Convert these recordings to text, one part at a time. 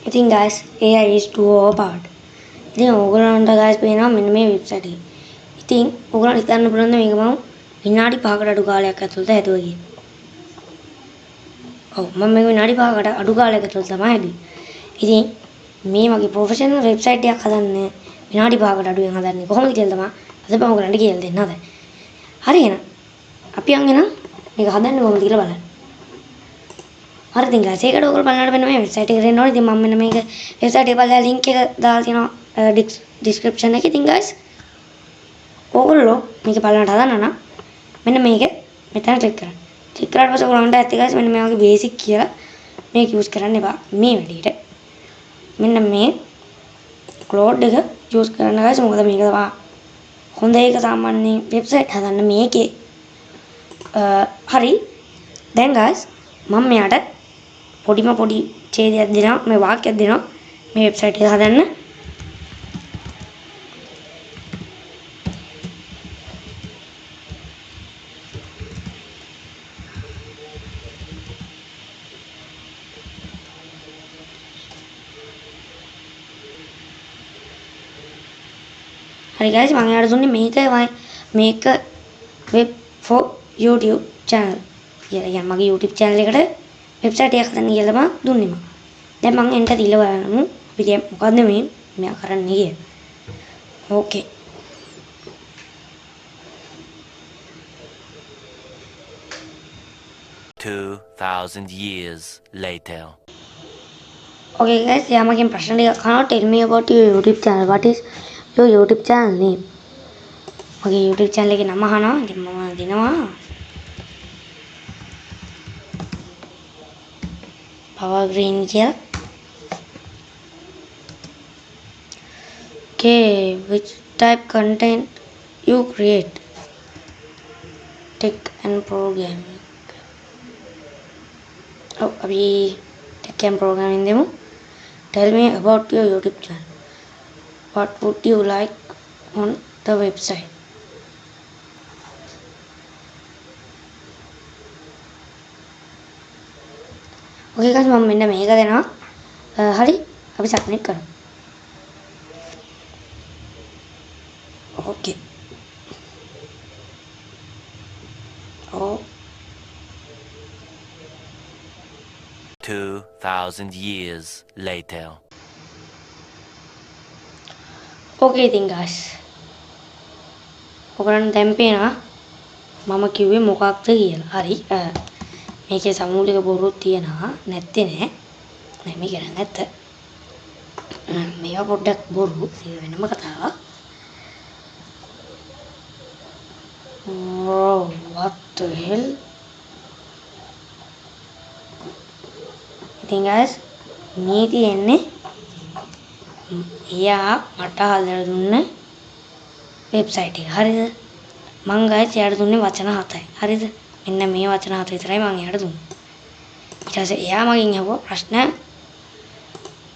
ඉතින් guys AI is too overpowered. ඉතින් ඕගොල්ලන්ට guys පේනවා මෙන්න මේ වෙබ්සයිට් එක. ඉතින් ඕගොල්ලන්ට හිතන්න පුළුවන්ද මේක මම විනාඩි 5කට අඩු කාලයක් ඇතුළත හැදුවා කියලා. ඔව් මම මේක විනාඩි 5කට අඩු කාලයක් ඇතුළත තමයි හැදුවේ. ඉතින් මේ වගේ ප්‍රොෆෙෂනල් වෙබ්සයිට් එකක් හදන්න විනාඩි 5කට අඩුවෙන් හදන්නේ කොහොමද කියලා තමයි අද මම ඔයගොල්ලන්ට කියලා දෙන්න හදන්නේ. හරි එහෙනම් අපි යන් එනම් මේක හදන්නේ කොහොමද කියලා බලන්න. හරි ඉතින් guys ඒකට ඔයගොල්ලෝ බලන්න වෙන මේ වෙබ්සයිට් එකට එන්න ඕනේ. ඉතින් මම මෙන්න මේක වෙබ්සයිට් එක බලලා link එක දාලා තියෙනවා description එකේ. ඉතින් guys ඔයගොල්ලෝ මේක බලන්න හදන්න නම් මෙන්න මේක මෙතන ක්ලික් කරන්න. ක්ලික් කරාට පස්සේ ඔයගොල්ලන්ට ඇත්ත guys මෙන්න මේ වගේ බේසික් කියලා මේක යූස් කරන්න එපා මේ වැඩේට. මෙන්න මේ Claude එක යූස් කරන්න guys. මොකද මේක තමයි හොඳ එක සාමාන්‍ය වෙබ්සයිට් හදන්න මේකේ. හරි දැන් guys මම මෙයාට පොඩි ඡේදයක් දෙනවා මේ වාක්‍යයක් දෙනවා මේ වෙබ්සයිට් එක හදන්න. හරි guys මම එයාට දුන්නේ මේක web for YouTube channel කියලා. يعني මගේ YouTube channel එකට වෙබ්සයිට් එකක් හදන්න කියලා මම දුන්නේ මම. දැන් මම එන්ටර් දීලා බලමු අපි දැන් මොකද්ද මෙයා කරන්නේ කියලා. ඕකේ. $2,000 years later. Okay guys, එයා මගෙන් ප්‍රශ්න ටිකක් අහනවා. Tell me about your YouTube channel. What is your YouTube channel name? මගේ YouTube channel එකේ නම අහනවා. ඉතින් මම දෙනවා Power Green කියලා. Okay, which type content you create? Tech and programming. Oh, अभी tech and programming demo. Tell me about your YouTube channel. What would you like on the website? Okay guys මම මෙන්න මේක දෙනවා. හරි අපි submit කරමු. Okay. Oh 2,000 years later. Okay ඉතින් guys ඔයගොල්ලන් දැන් පේනවා මම කිව්වේ මොකක්ද කියලා. හරි මේකේ සමූලික බොරුත් තියෙනවා නැත්තේ නෑ. නෑ මේක නැත්ත. මේවා පොඩ්ඩක් බොරු ඒක වෙනම කතාවක්. Oh what the hell? ඉතින් guys මේ තියෙන්නේ එයා මට හදලා දුන්න වෙබ්සයිට් එක. හරිද? මං guys එයාට දුන්නේ වචන 7යි. හරිද? මෙන්න මේ වචන 7 විතරයි මං එයාට දුන්නේ. ඊට පස්සේ එයා මගෙන් අහුවා ප්‍රශ්න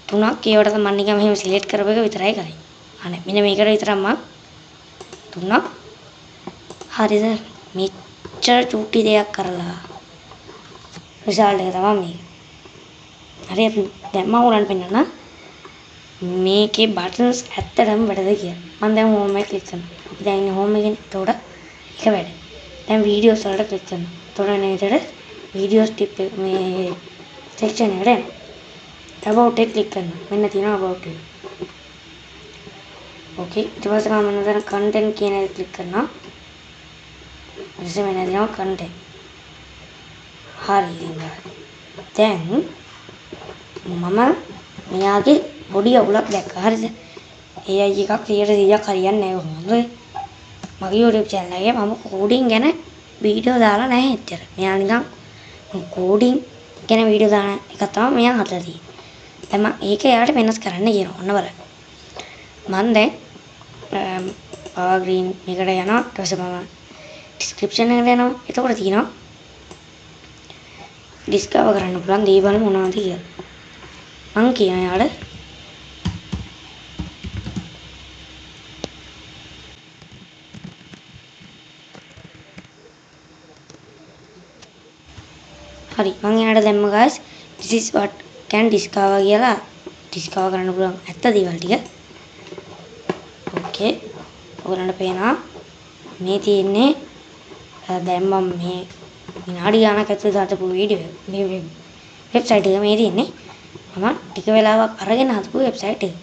3ක්. ඒවට මම නිකන් මෙහෙම සිලෙක්ට් කරපු එක විතරයි කරේ. අනේ මෙන්න මේකට විතරක් මං දුන්නා. හරිද? මෙච්චර චූටි දෙයක් කරලා රිසල්ට් එක තමයි මේක. හරි අපි දැන් මම උරන් පෙන්නන්න මේකේ බටන්ස් ඇත්තටම වැඩද කියලා. මම දැන් හෝම් එක ක්ලික් කරනවා. අපි දැන් ඉන්නේ හෝම් එකේ. එතකොට එක වැඩ. දැන් වීඩියෝස් වලට ක්ලික් කරනවා. එතකොට එන විදිහට වීඩියෝස් ටිප් එක මේ සෙක්ෂන් එකට එනවා. about එක ක්ලික් කරනවා. මෙන්න තියෙනවා about එක. ඕකේ ඊට පස්සේ මම මෙතන content කියන එක ක්ලික් කරනවා. ඊට මෙන්න තියෙනවා content. හරි දැන් මම මෙයාගේ පොඩි අවුලක් දැක්කා. හරිද? AI එකක් 100%ක් හරියන්නේ නැහැ කොහොමද? මගේ YouTube channel එකේ මම කෝඩින් ගැන වීඩියෝ දාලා නැහැ එච්චර. මෙයා නිකන් කෝඩින් ගැන වීඩියෝ දාන එක තමයි මෙයා හදලා තියෙන්නේ. දැන් මම ඒක එයාට වෙනස් කරන්න කියනවා. ඔන්න බලන්න. මම දැන් Power Green එකට යනවා. ඊට පස්සේ මම description එකට යනවා. එතකොට තියෙනවා discover කරන්න පුළුවන් දේවල් මොනවද කියලා. මං කියන යාට හරි මං එයාට දැම්ම guys this is what can discover කියලා ඩිස්කවර් කරන්න පුළුවන් ඇත්ත දේවල් ටික. ඕකේ. ඔයගලන්ට පේනවා මේ තියෙන්නේ දැන් මම මේ විනාඩි ගානක් ඇතුළත හදපු වීඩියෝ මේ වෙබ්සයිට් එක මේ තියෙන්නේ. මම ටික වෙලාවක් අරගෙන හදපු වෙබ්සයිට් එක.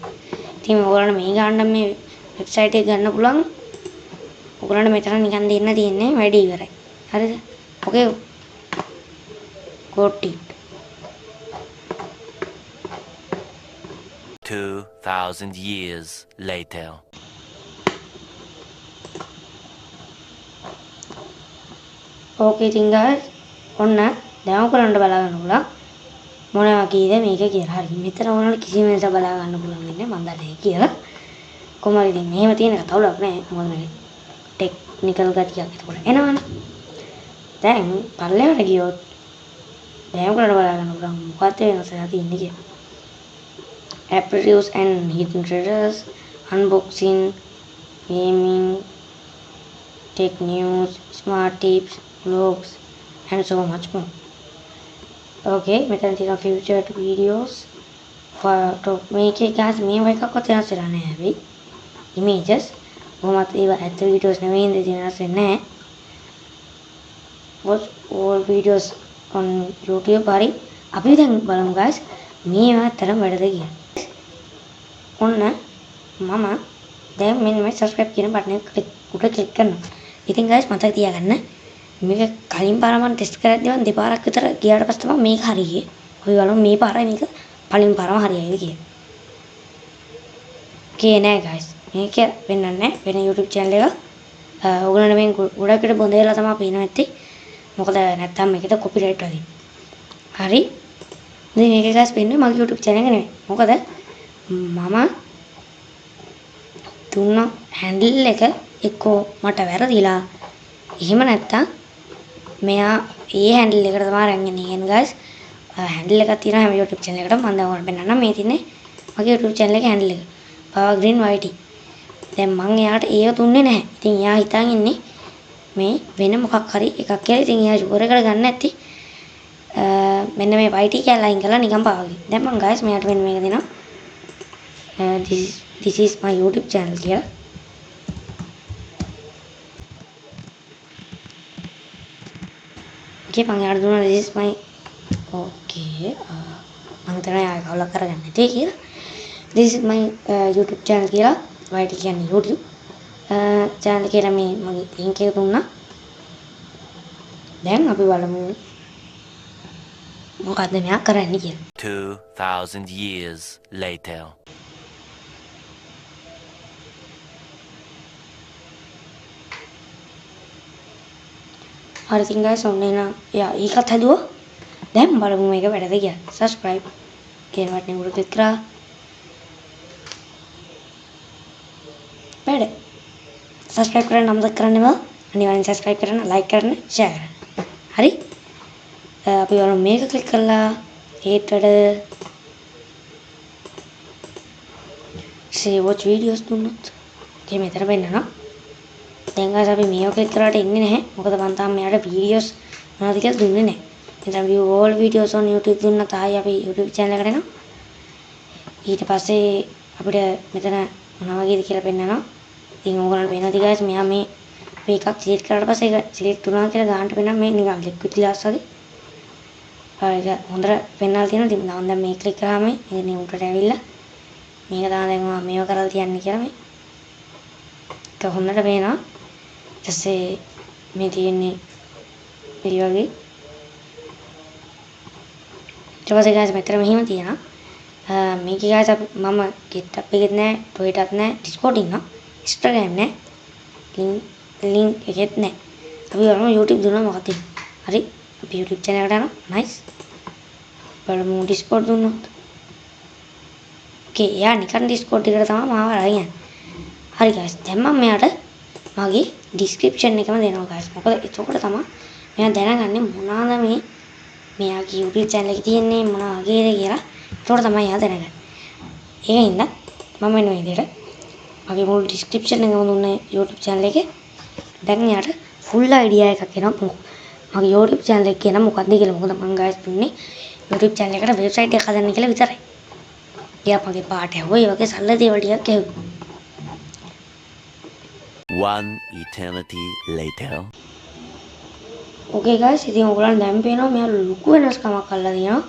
ඉතින් ඔයගලන්ට මේ ගන්න මේ වෙබ්සයිට් එක ගන්න පුළුවන්. ඔයගලන්ට මෙතන නිකන් දෙන්න තියෙන්නේ වැඩි ඉවරයි. හරිද? ඕකේ. got it. 2,000 years later. ඕකේ ඉතින් guys ඔන්න දැන් ඔයගලන්ට බලා ගන්න පුළුවන් මොනවා කීද මේක කියලා. හරි. මෙතන ඔයගලන්ට කිසිම නිසා බලා ගන්න පුළුවන් වෙන්නේ මම දන්නේ කියලා. කොහමද ඉතින් මෙහෙම තියෙන කතාවක් නෑ. මොකද මේ ටෙක්නිකල් ගතියක් එතකොට එනවනේ. දැන් පල්ලෙහාට ගියොත් දැන් ඔයගලන්ට බලා ගන්න පුළුවන් මොකක්ද වෙනස තියෙන්නේ කියලා. App reviews and hidden treasures, unboxing, gaming, tech news, smart tips, vlogs, and so much more. Okay, මෙතන තියෙන featured videos for මේකේ guys මේ එකක්වත් වෙනස් වෙලා නැහැ හැබැයි images කොහොමද ඒවා ඇත්ත videos නෙවෙයි ඉඳි වෙනස් වෙන්නේ නැහැ. watch all videos on YouTube. හරි අපි දැන් බලමු guys මේවා ඇත්තටම වැඩද කියලා. ඔන්න මම දැන් මෙන්න මේ subscribe කියන බටන් එක උඩ ක්ලික් කරනවා. ඉතින් guys මතක තියාගන්න මේක කලින් පාර මම ටෙස්ට් කරද්දී මම දෙපාරක් විතර ගියාට පස්සේ තමයි මේක හරියේ. අපි බලමු මේ පාරයි මේක පළවෙනි පාරම හරියයිද කියලා. කේ නෑ guys. මේක වෙන්නන්නේ නැහැ. වෙන YouTube channel එක ඔයගොල්ලෝ මේ ගොඩකට බොඳ වෙලා තමයි පේන නැත්තේ. මොකද නැත්තම් මේකට copyright වදින. හරි. ඉතින් මේක guys වෙන්නේ මගේ YouTube channel එක නෙමෙයි. මොකද මම දුන්න හැන්ඩල් එක එක්කෝ මට වැරදිලා එහෙම නැත්තම් මෙයා ඒ හැන්ඩල් එකට තමයි අරන් ඉන්නේ කියන්නේ guys. හැන්ඩල් එකක් තියෙනවා හැම YouTube channel එකටම මම දැන් ඔයාලට පෙන්නන්නම්. මේ තියෙන්නේ මගේ YouTube channel එකේ හැන්ඩල් එක. Power Green YT. දැන් මම එයාට ඒක දුන්නේ නැහැ. ඉතින් එයා හිතන් ඉන්නේ මේ වෙන මොකක් හරි එකක් කියලා. ඉතින් එයා ෂුවර් එකට ගන්න නැති මෙන්න මේ YT කියලා අයින් කරලා නිකන් පාවගේ. දැන් මම guys මෙයාට මෙන්න මේක දෙනවා. This is my YouTube channel කියලා. Okay, මම යාට දුන්නා this is my okay මම හිතනවා යා කවුලක් කරගන්න නැති කියලා. This is my YouTube channel කියලා. YT කියන්නේ YouTube channel කියලා මේ මගේ link එක දුන්නා. දැන් අපි බලමු මොකද්ද මෙයා කරන්නේ කියලා. 2,000 years later. හරි ඉතින් guys ඔන්න එන යා ඒකත් හදුවා. දැන් බලමු මේක වැඩද කියලා. subscribe කියන බටන් උඩ ක්ලික් කරා. වැඩ. subscribe කරන්න අමතක කරන්න එපා. අනිවාර්යෙන් subscribe කරන්න, like කරන්න, share කරන්න. හරි? අපි බලමු මේක ක්ලික් කරලා ඒත් වැඩ. save watch videos දුන්නොත් okay මෙතන වෙන්නවා. දැන් guys අපි මේක ක්ලික් කරාට එන්නේ නැහැ. මොකද මම තාම මෙයාට videos මොනවද කියලා දුන්නේ නැහැ. ඉතින් view all videos on YouTube දුන්නා තායි අපි YouTube channel එකට එනවා. ඊට පස්සේ අපිට මෙතන මොනවා වගේද කියලා පෙන්නනවා. ඉතින් ඕගොල්ලන්ට පේනවාද guys මෙයා මේ එකක් select කරාට පස්සේ ඒක select වුණා කියලා ගන්නට පෙන්නන මේ නිකන් liquid glass වගේ. ඒක හොඳට පෙන්නලා තියෙනවා. ඉතින් මම දැන් මේ ක්ලික් කරාම ඉතින් උඩට ඇවිල්ලා මේක තමයි දැන් මම මේව කරලා තියන්නේ කියලා මේ. ඒක හොඳට පේනවා. ඊටසේ මේ තියෙන්නේ මේ වගේ. ඊට පස්සේ guys මෙතන මෙහෙම තියෙනවා. මේක guys මම GitHub එකෙත් නැහැ, Twitter නැහැ, Discord ඉන්නවා. Instagram නැහැ. link එකෙත් නැහැ. අපි බලමු YouTube දුන්නා මොකක්ද? හරි. අපි YouTube channel එකට යනවා. nice. බලමු Discord දුන්නොත්. okay යා නිකන් Discord එකට තමයි මාව අරගෙන යන්නේ. හරි guys දැන් මම මෙයාට මගේ description එකම දෙනවා guys. මොකද එතකොට තමයි මෙයා දැනගන්නේ මොනවාද මේ මෙයාගේ YouTube channel එකේ තියෙන්නේ මොනවා වගේද කියලා. එතකොට තමයි එයා දැනගන්නේ. ඒකින්ද මම මෙන්න මේ විදිහට මගේ මුළු description එකම දුන්නේ YouTube channel එකේ. දැන් එයාට full idea එකක් එනවා. මගේ YouTube channel එක කියන මොකක්ද කියලා. මොකද මම guys දුන්නේ YouTube channel එකට website එකක් හදන්න කියලා විතරයි. ටිකක් මගේ පාට ඇහුවා. ඒ වගේ සරල දේවල් ටිකක් ඇහුවා. One eternity later. ඕකේ ගයිස්, ඉතින් ඔයගොල්ලන් දැන් පේනවා මෙයා ලොකු වෙනස්කමක් කරලා තියෙනවා.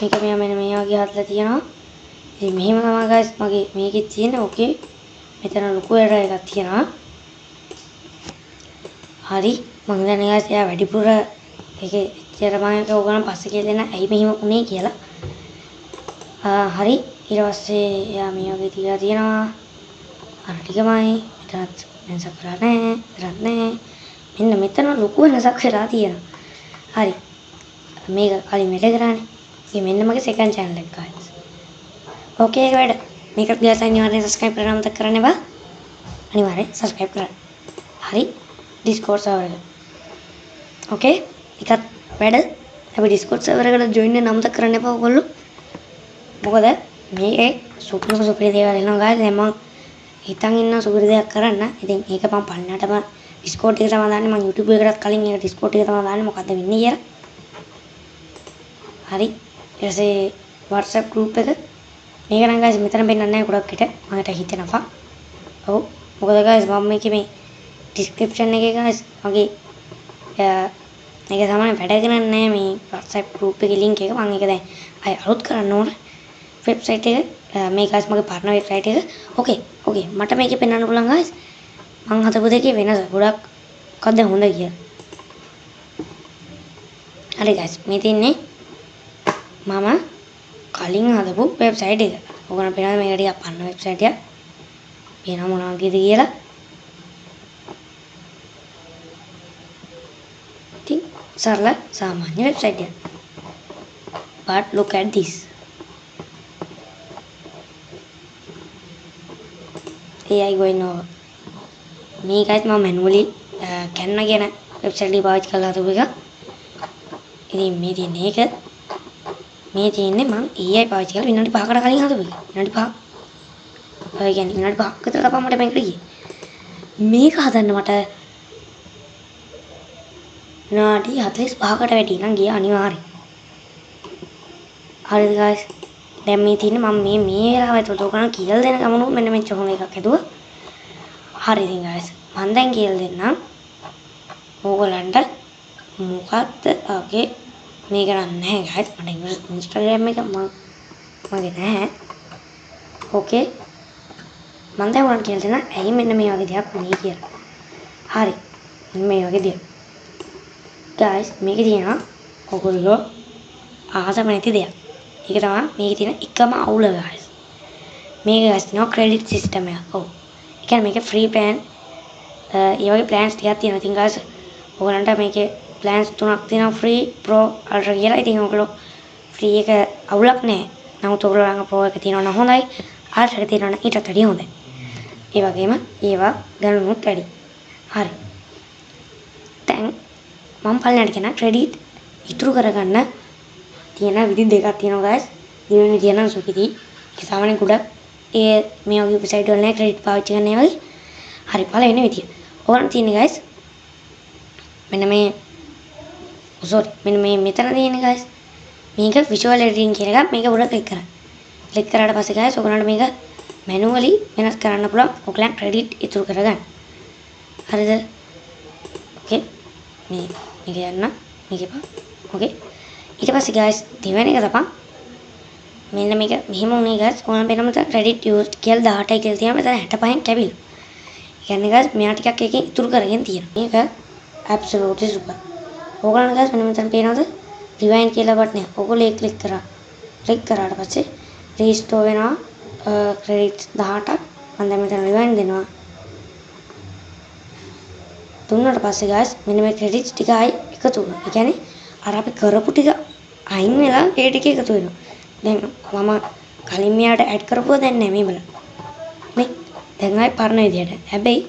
මේක මෙයා මෙන්න මේ වගේ හදලා තියෙනවා. ඉතින් මෙහෙම තමයි ගයිස් මගේ මේකේ තියෙන ඕකේ. මෙතන ලොකු එරර් එකක් තියෙනවා. හරි මම දන්නේ ගයිස් එයා වැඩිපුර ඒකේ ඉතින් මම ඔයගොල්ලන් පස්සේ කියලා දෙන්න ඇයි මෙහෙම උනේ කියලා. හරි ඊට පස්සේ එයා මේ වගේ තියලා තියෙනවා. අර ටිකමයි මෙතනත් වෙනසක් කරලා නැහැ. කරත් නැහැ. මෙන්න මෙතන ලොකු වෙනසක් වෙලා තියෙනවා. හරි මේක කලින් මෙලේ කරානේ. ඉතින් මෙන්න මගේ සෙකන්ඩ් channel එක ගයිස්. ඕකේ ඒක වැඩ. මේකට ගියාට අනිවාර්යෙන් subscribe කරන්න අමතක කරන්න එපා. අනිවාර්යෙන් subscribe කරන්න. හරි Discord server එක. ඕකේ එකත් වැඩ. අපි Discord server එකට join වෙන්න අමතක කරන්න එපා ඔයගොල්ලෝ. මොකද මේකේ සුපිරි දේවල් එනවා ගායිස්. දැන් මම හිතන් ඉන්න සුපිරි දෙයක් කරන්න. ඉතින් ඒක මම පන්නටම Discord එක තමයි දාන්නේ. මම YouTube එකකට කලින් ඒක Discord එක තමයි දාන්නේ. මොකද්ද වෙන්නේ කියලා. හරි ඊට පස්සේ WhatsApp group එක. මේක නම් ගායිස් මෙතන පෙන්නන්නේ නැහැ ගොඩක් විට. මට හිතෙනවා. ඔව් මොකද ගායිස් මම මේකේ මේ description එකේ ගායිස් මගේ මේක තමයි වැඩ කරන්නේ නැහැ මේ WhatsApp group එකේ link එක. මම ඒක දැන් අය අලුත් කරන්න ඕන. website එක මේ ගායිස් මගේ partner website එක. ඕකේ මට මේකේ පෙන්වන්න පුළුවන් ගායිස්. මම හදපු දෙකේ වෙනස ගොඩක් මොකද්ද හොඳ කියලා. හරි ගායිස් මේ තින්නේ මම කලින් හදපු වෙබ්සයිට් එක. ඔයගොල්ලෝ පේනවා මේක ටිකක් පන්න වෙබ්සයිට් එකක්. පේනවා මොනවා වගේද කියලා. ඉතින් සරල සාමාන්‍ය වෙබ්සයිට් එකක්. But look at this. AI going over. මේ guys මම manually Canva කියන වෙබ්සයිට් එක පාවිච්චි කරලා හදපු එක. ඉතින් මේ තියෙන එක මේ තියෙන්නේ මම AI පාවිච්චි කරලා විනාඩි 5කට කලින් හදපු එක. විනාඩි 5ක්. ඒ කියන්නේ විනාඩි 5ක් විතර තමයි මට මේකට ගියේ. මේක හදන්න මට විනාඩි 45කට වැඩි නම් ගියා අනිවාර්යයෙන්. හරිද guys? දැන් මේ තියෙන්නේ මම මේ වෙලාවට උදව් කියලා දෙන ගමනුත් මෙන්න මෙච්ච හොඳ එකක් හදුවා. හරි ඉතින් guys මම දැන් කියලා දෙන්නම්. ඕගොල්ලන්ට මොකක්ද ඔගේ මේක නැහැ guys. මට Instagram එක මගේ නැහැ. ඕකේ මම දැන් ඔයාලට කියලා දෙන්න ඇයි මෙන්න මේ වගේ දෙයක් වුනේ කියලා. හරි මේ වගේ දෙයක්. guys මේකේ තියෙනවා ඔයගොල්ලෝ ආසම නැති දෙයක්. ඒක තමයි මේකේ තියෙන එකම අවුල guys. මේක guys තියෙනවා credit system එක. ඔව්. ඒ කියන්නේ මේකේ free plan ඒ වගේ plans ටිකක් තියෙනවා. ඉතින් guys ඔයගලන්ට මේකේ plans තුනක් තියෙනවා free pro ultra කියලා. ඉතින් ඔයගොල්ලෝ free එක අවුලක් නැහැ. නමුත් ඔයගොල්ලෝ ළඟ pro එක තියෙනවා නම් හොඳයි. ultra එක තියෙනවා නම් ඊටත් වැඩිය හොඳයි. ඒ වගේම ඒවා ගණනුත් වැඩි. හරි. දැන් මම පළවෙනිට කියන credit ඉතුරු කරගන්න තියෙන විදි දෙකක් තියෙනවා guys. දෙවෙනි විදිය නම් සුපිරි. ඒක සාමාන්‍යයෙන් ගොඩක් ඒ මේ වගේ වෙබ්සයිට් වල නෑ ක්‍රෙඩිට් පාවිච්චි කරන්න ඒ වගේ. හරි පළවෙනි විදිය. ඕගොල්ලන් තියෙන්නේ guys. මෙන්න මේ මෙන්න මේ මෙතන තියෙන්නේ guys. මේක visual editing කියන එක. මේක උඩ ක්ලික් කරන්න. ක්ලික් කරාට පස්සේ guys ඔයගොල්ලන්ට මේක manually වෙනස් කරන්න පුළුවන්. ඔයගොල්ලන් ක්‍රෙඩිට් ඉතුරු කරගන්න. හරිද? ඕකේ. මේක යන්න. මේක එපා. ඕකේ. ඊට පස්සේ guys දෙවෙනි එක තමයි මෙන්න මේක මෙහෙම උනේ guys ඕනම් වෙනම credit used කියලා 18යි කියලා තියෙනවා මෙතන 65න් කැපිලා. ඒ කියන්නේ guys මෙයා ටිකක් එකකින් ඉතුරු කරගෙන තියෙනවා. මේක absolutely super. ඕගොල්ලන් guys මෙන්න මෙතන පේනවද? rewind කියලා බටන් එක. ඕගොල්ලෝ ඒක ක්ලික් කරා. ක්ලික් කරාට පස්සේ restore වෙනවා credit 18ක්. මම දැන් මෙතන rewind දෙනවා. දුන්නාට පස්සේ guys මෙන්න මේ credits ටික ආයි එකතු වෙනවා. ඒ කියන්නේ අර අපි කරපු ටික අයින් වෙලා ඒ ටික එකතු වෙනවා. දැන් මම කලින් මෙයාට ඇඩ් කරපුවා දැන් නෑ මේ බලන්න. මේ දැන් ආයි පරණ විදියට. හැබැයි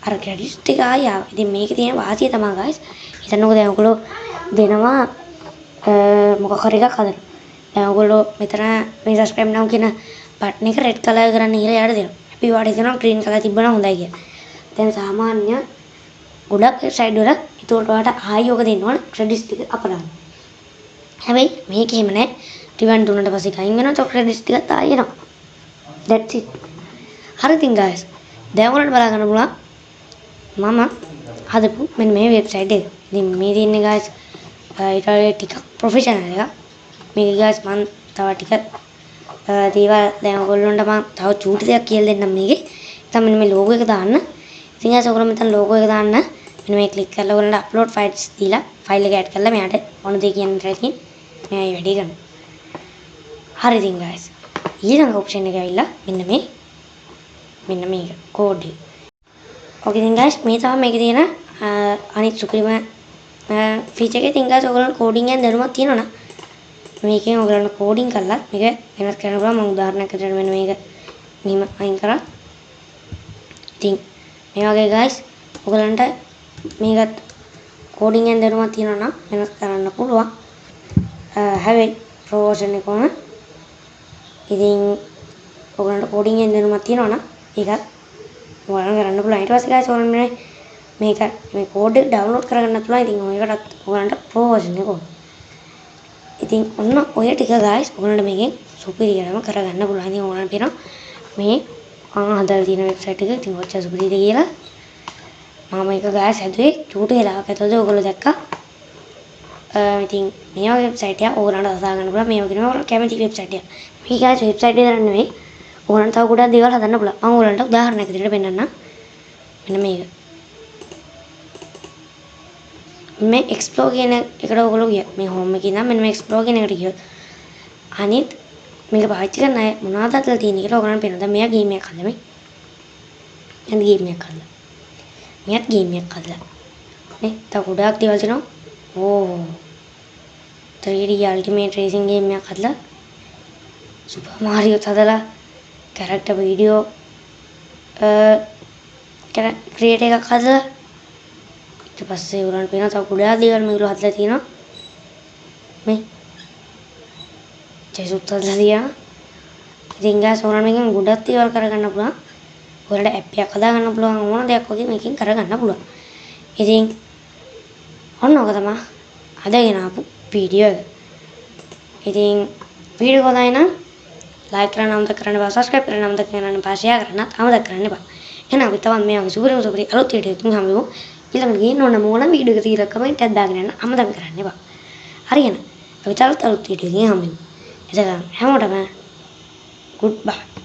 අර ක්‍රෙඩිට්ස් ටික ආයි ආවා. ඉතින් මේකේ තියෙන වාසිය තමයි guys. හිතන්නකෝ දැන් ඔයගොල්ලෝ දෙනවා මොකක් හරි එකක් හදන්න. දැන් ඔයගොල්ලෝ මෙතන මේ subscribe now කියන බටන් එක රෙඩ් කලර් කරන්න කියලා යාට දෙනවා. අපි වාට හිතනවා green කලර් තිබ්බනම් හොඳයි කියලා. දැන් සාමාන්‍ය ගොඩක් වෙබ්සයිට් වල ඒකට ඔයාලට ආයි යෝග දෙන්න ඕන ක්‍රෙඩිට්ස් ටික අපලන්න. හැබැයි මේක එහෙම නෑ. රිවයින්ඩ් දුන්නාට පස්සේ කයින් වෙනවා චොක්ලට්ස් ටිකක් ආයෙ එනවා. that's it. හරි ඉතින් guys දැන් ඔයාලට බලා ගන්න පුළුවන් මම හදපු මෙන්න මේ වෙබ්සයිට් එක. ඉතින් මේ තියෙන්නේ guys ඊට වඩා ටිකක් ප්‍රොෆෙෂනල් එකක්. මේක guys මම තව ටික දේවල් දැන් ඔයගොල්ලන්ට මම තව චූටි දෙයක් කියලා දෙන්නම් මේකේ. ඉතින් මෙන්න මේ logo එක දාන්න. ඉතින් guys ඔයගොල්ලෝ මෙතන logo එක දාන්න. මෙන්න මේ ක්ලික් කරලා ඔයගොල්ලන්ට upload files දීලා ෆයිල් එක ඇඩ් කරලා මෙයාට ඕන දේ කියන්න ඉතින් මෙයා වැඩි කරනවා. හරි ඉතින් guys ඊළඟ ඔප්ෂන් එක ඇවිල්ලා මෙන්න මේක කෝඩ් එක. ඕකේ ඉතින් guys මේ තමයි මේකේ තියෙන අනිත් සුපිරිම ෆීචර් එක. ඉතින් guys ඔයගොල්ලෝ කෝඩින් ගැන දැනුමක් තියෙනවා නම් මේකෙන් ඔයගොල්ලෝ කෝඩින් කරලා මේක වෙනස් කරන්න පුළුවන්. මම උදාහරණයක් විදිහට මෙන්න මේක මෙහෙම අයින් කරා. ඉතින් මේ වගේ guys ඔයගොල්ලන්ට මේකත් කෝඩින් ගැන දැනුමක් තියෙනවා නම් වෙනස් කරන්න පුළුවන්. හැබැයි ප්‍රෝ වර්ෂන් එක කොහොමද? ඉතින් ඔයගොල්ලන්ට කෝඩින් ගැන දැනුමක් තියෙනවා නම් ඒකත් ඔයාලම කරන්න පුළුවන්. ඊට පස්සේ guys ඔයාලම මේ කෝඩ් එක ඩවුන්ලෝඩ් කරගන්න පුළුවන්. ඉතින් ඔයකටත් ඔයාලන්ට ප්‍රෝ වර්ෂන් එක ඕන. ඉතින් ඔන්න ඔය ටික guys ඔයාලන්ට මේකෙන් සුපිරියටම කරගන්න පුළුවන්. ඉතින් ඔයාලන්ට පේනවා මේ හදලා තියෙන වෙබ්සයිට් එක. ඉතින් ඔච්චර සුපිරිද කියලා මම එක guys හැදුවේ චූටි වෙලාවක් ඇතුළත ඔයගොල්ලෝ දැක්කා. ඉතින් මේ වගේ වෙබ්සයිට් එක ඔයාලන්ට හදා ගන්න පුළුවන්. මේ වගේ ඔයාලට කැමති වෙබ්සයිට් එක. මේ guys වෙබ්සයිට් එක තරම් නෙවෙයි. ඔයාලන්ට තව ගොඩක් දේවල් හදන්න පුළුවන්. මම ඔයාලන්ට උදාහරණයක් විදිහට පෙන්නන්නම්. මෙන්න මේක. මේ explore කියන එකට ඔයගොල්ලෝ ගියා. මේ home එකේ ඉඳන් මෙන්න මේ explore කියන එකට ගියොත් අනිත් මේක පාවිච්චි කරන අය මොනවද අතලා තියෙන කියලා ඔයගොල්ලන්ට පේනවා. දැන් මෙයා ගේම් එකක් හදලා මේ. එන්න ගේම් එකක් හදලා. මෙයාත් ගේම් එකක් හදලා. නේ තව ගොඩක් දේවල් තියෙනවා. ඕ 3D ultimate racing game එකක් හදලා. Super Mario හදලා character video create එකක් හදලා ඊට පස්සේ උරන් පේනවා තව ගොඩාක් දේවල් මේගොල්ලෝ හදලා තියෙනවා. මේ ජෙසුත් හදලා තියෙනවා. ඉතින් guys උරන් මේකෙන් ගොඩක් දේවල් කරගන්න පුළුවන්. ඔයාලට app එකක් හදාගන්න පුළුවන්. ඕන දෙයක් වගේ මේකෙන් කරගන්න පුළුවන්. ඉතින් ඔන්න ඔක තමයි අදගෙන ආපු වීඩියෝ එක. ඉතින් වීඩියෝ හොඳයි නම් like කරන්න අමතක කරන්න එපා. subscribe කරන්න අමතක කරන්න එපා. share කරන්නත් අමතක කරන්න එපා. එහෙනම් අපි තවත් මේ වගේ සුපිරි අලුත් වීඩියෝ එකකින් හම්බෙමු. ඊළඟට ගේන්න ඕන මොන වීඩියෝ එක තියලා කමෙන්ට් එකක් දාගෙන යන්න අමතක කරන්න එපා. හරියන අපි තවත් අලුත් වීඩියෝ එකකින් හම්බෙමු. එතකන් හැමෝටම goodbye.